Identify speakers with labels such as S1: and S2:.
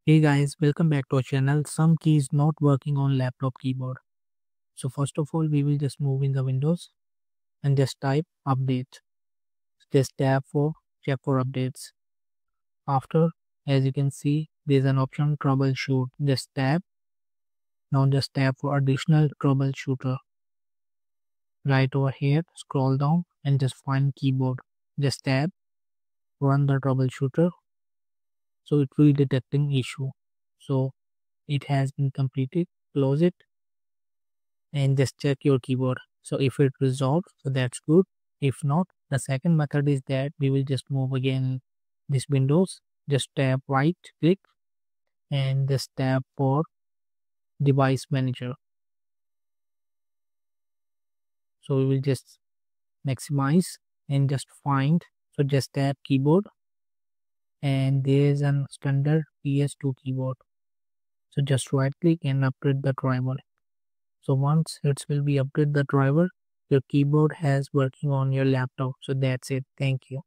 S1: Hey guys, welcome back to our channel. Some keys not working on laptop keyboard. So first of all, we will just move in the windows and just type update. Just tap for check for updates. After, as you can see, there's an option troubleshoot. Just tap. Now just tap for additional troubleshooter. Right over here, scroll down and just find keyboard. Just tap, run the troubleshooter. So it will be detecting issue. So it has been completed. Close it and just check your keyboard. So if it resolved, so that's good. If not, the second method is that we will just move again this windows, just tap right click and just tap for device manager. So we will just maximize and just find, so just tap keyboard and there is an standard PS2 keyboard. So just right click and update the driver. So once it will be update the driver, your keyboard has working on your laptop. So that's it. Thank you.